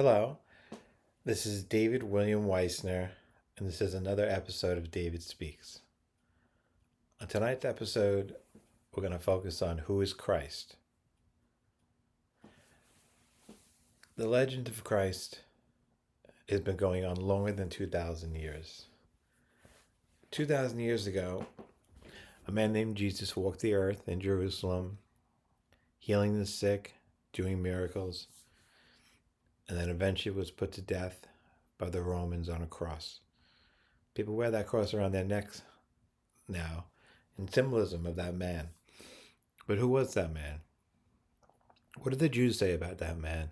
Hello, this is David William Weissner, and this is another episode of David Speaks. On tonight's episode, we're going to focus on who is Christ. The legend of Christ has been going on longer than 2,000 years. 2,000 years ago, a man named Jesus walked the earth in Jerusalem, healing the sick, doing miracles, and then eventually was put to death by the Romans on a cross. People wear that cross around their necks now in symbolism of that man. But who was that man? What did the Jews say about that man?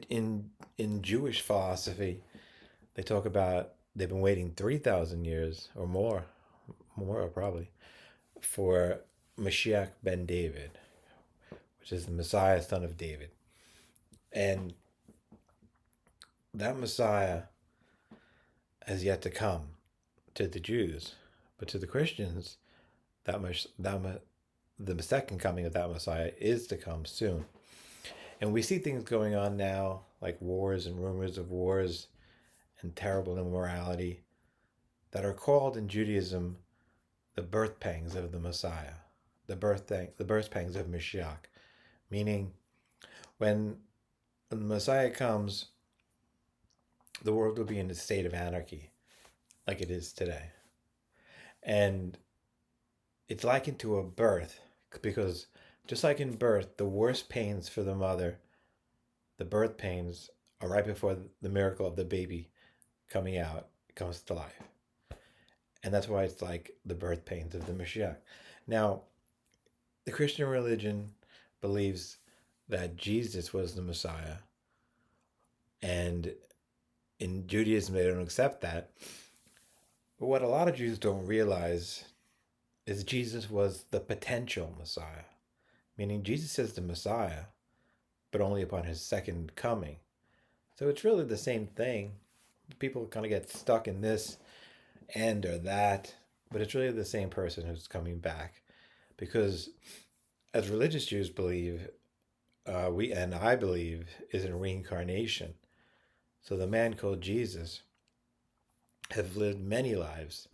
In Jewish philosophy, they talk about they've been waiting 3,000 years or more probably, for Mashiach ben David, which is the Messiah, son of David. And that Messiah has yet to come to the Jews, but to the Christians, the second coming of that Messiah is to come soon. And we see things going on now, like wars and rumors of wars and terrible immorality, that are called in Judaism the birth pangs of the Messiah, the birth pangs of Mashiach, meaning when the Messiah comes, the world will be in a state of anarchy, like it is today. And it's likened to a birth, because just like in birth, the worst pains for the mother, the birth pains, are right before the miracle of the baby coming out comes to life. And that's why it's like the birth pains of the Mashiach. Now, the Christian religion believes that Jesus was the Messiah. And in Judaism, they don't accept that. But what a lot of Jews don't realize is Jesus was the potential Messiah. Meaning Jesus is the Messiah, but only upon his second coming. So it's really the same thing. People kind of get stuck in this and or that, but it's really the same person who's coming back. Because as religious Jews believe, I believe, is in reincarnation. So the man called Jesus has lived many lives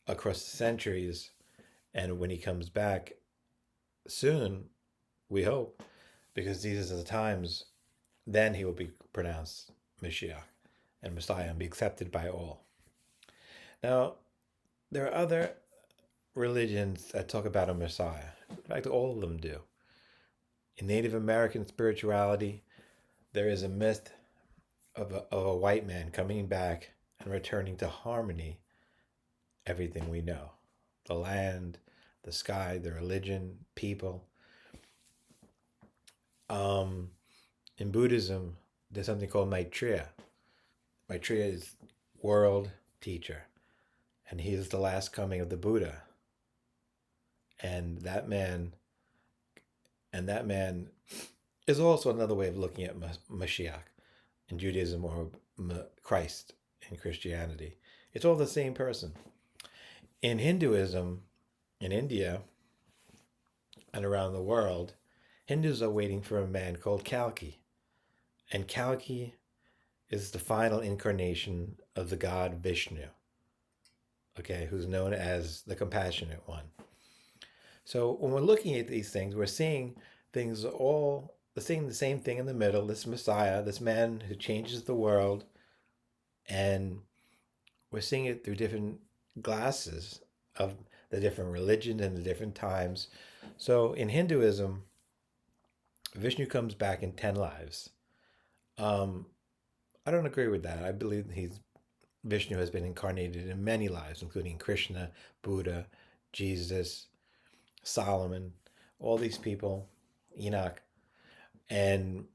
across the centuries, and when he comes back soon, we hope, because these are the times, then he will be pronounced Mashiach and Messiah and be accepted by all. Now, there are other religions that talk about a Messiah. In fact, all of them do. In Native American spirituality, there is a myth of a white man coming back and returning to harmony everything we know. The land, the sky, the religion, people. In Buddhism, there's something called Maitreya. Maitreya is world teacher, and he is the last coming of the Buddha. And that man is also another way of looking at Mashiach in Judaism, or Christ in Christianity. It's all the same person. In Hinduism, in India and around the world, Hindus are waiting for a man called Kalki. And Kalki is the final incarnation of the god Vishnu, okay, who's known as the Compassionate One. So when we're looking at these things, we're seeing things all, seeing the same thing in the middle, this Messiah, this man who changes the world, and we're seeing it through different glasses of the different religions and the different times. So in Hinduism, Vishnu comes back in 10 lives. I don't agree with that. I believe Vishnu has been incarnated in many lives, including Krishna, Buddha, Jesus, Solomon, all these people, Enoch. And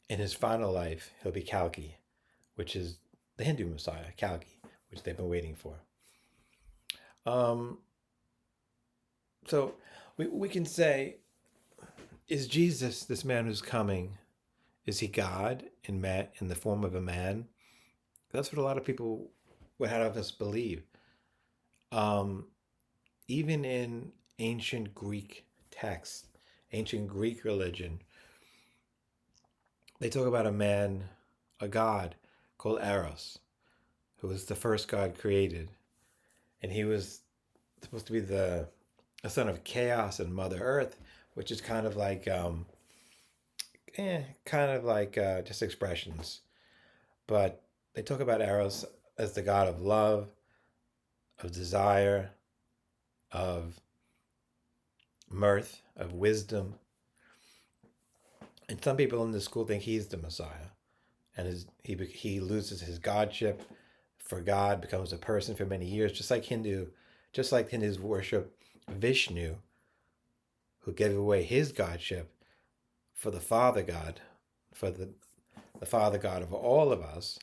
in his final life, he'll be Kalki, which is the Hindu Messiah, Kalki, which they've been waiting for. So we can say, is Jesus, this man who's coming, is he God in the form of a man? That's what a lot of people would have us believe. Even in ancient Greek texts, ancient Greek religion, they talk about a man, a god called Eros, who was the first god created, and he was supposed to be the a son of chaos and Mother Earth, which is kind of like just expressions. But they talk about Eros as the god of love, of desire, of mirth, of wisdom. And some people in the school think he's the Messiah, and he loses his godship for God, becomes a person for many years, just like Hindus worship Vishnu, who gave away his godship for the Father God, for the Father God of all of us,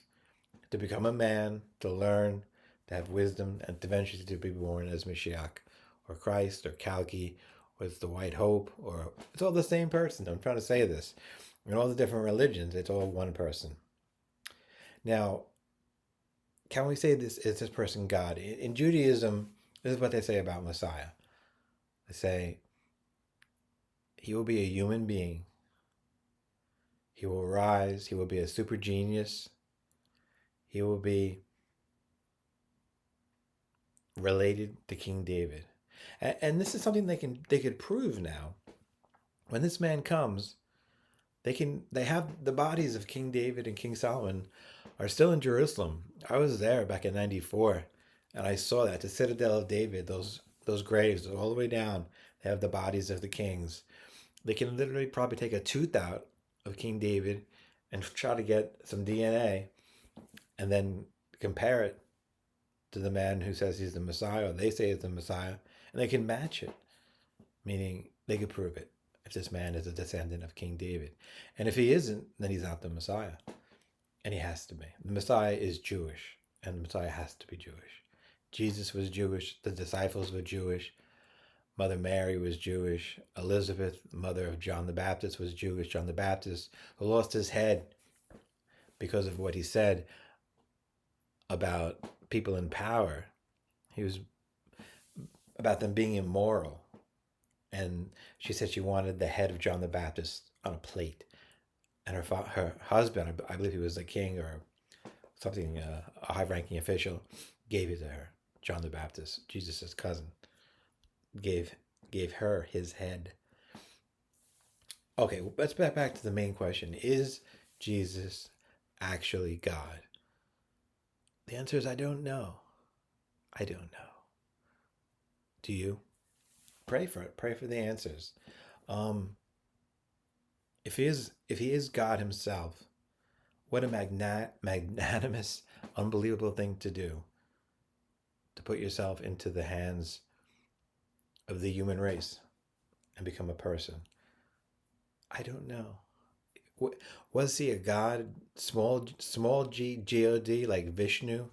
to become a man, to learn, to have wisdom, and eventually to be born as Mashiach, or Christ, or Kalki, or it's the White Hope, or it's all the same person. I'm trying to say this. In all the different religions, it's all one person. Now, can we say this is this person God? In Judaism, this is what they say about Messiah. They say he will be a human being. He will rise. He will be a super genius. He will be related to King David. And this is something they could prove now. When this man comes, they have the bodies of King David and King Solomon are still in Jerusalem. I was there back in '94, and I saw that the Citadel of David, those graves all the way down. They have the bodies of the kings. They can literally probably take a tooth out of King David and try to get some DNA, and then compare it to the man who says he's the Messiah, or they say he's the Messiah, and they can match it, meaning they could prove it if this man is a descendant of King David. And if he isn't, then he's not the Messiah. And he has to be. The Messiah is Jewish, and the Messiah has to be Jewish. Jesus was Jewish, the disciples were Jewish, Mother Mary was Jewish, Elizabeth, mother of John the Baptist, was Jewish. John the Baptist, who lost his head because of what he said about people in power. He was about them being immoral. And she said she wanted the head of John the Baptist on a plate. And her husband, I believe he was a king or something, a high-ranking official, gave it to her. John the Baptist, Jesus' cousin, gave her his head. Okay, let's get back to the main question. Is Jesus actually God? The answer is I don't know. I don't know. Do you? Pray for it. Pray for the answers. If he is God himself, what a magnanimous, unbelievable thing to do, to put yourself into the hands of the human race and become a person. I don't know. Was he a god, small g, God, like Vishnu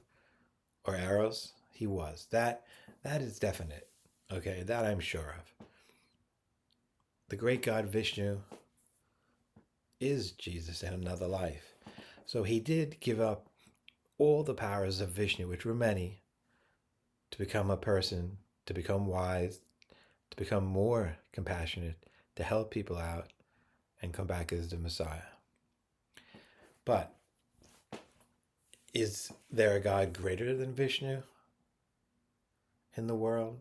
or Eros? He was. That is definite. Okay, that I'm sure of. The great god Vishnu is Jesus in another life. So he did give up all the powers of Vishnu, which were many, to become a person, to become wise, to become more compassionate, to help people out, and come back as the Messiah. But is there a God greater than Vishnu in the world?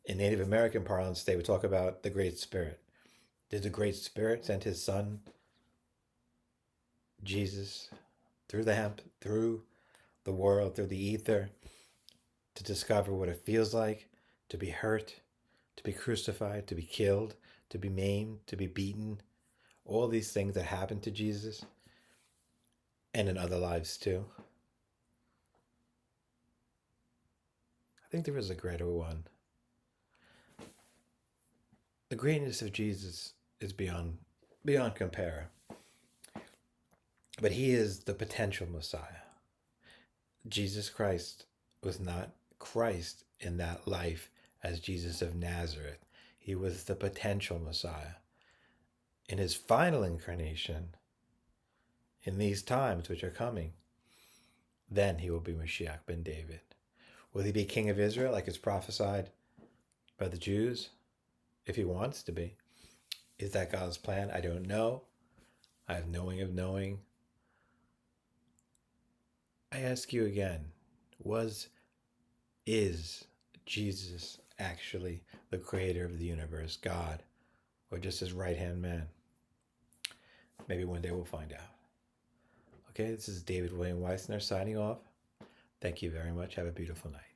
In Native American parlance, they would talk about the Great Spirit. Did the Great Spirit send his son, Jesus, through the world, through the ether, to discover what it feels like to be hurt, to be crucified, to be killed, to be maimed, to be beaten, all these things that happened to Jesus, and in other lives too? I think there is a greater one. The greatness of Jesus is beyond compare. But he is the potential Messiah. Jesus Christ was not Christ in that life as Jesus of Nazareth. He was the potential Messiah. In his final incarnation, in these times which are coming, then he will be Mashiach ben David. Will he be king of Israel like is prophesied by the Jews? If he wants to be. Is that God's plan? I don't know. I have knowing of knowing. I ask you again, is Jesus actually the creator of the universe, God, or just his right-hand man? Maybe one day we'll find out. Okay, this is David William Weissner signing off. Thank you very much. Have a beautiful night.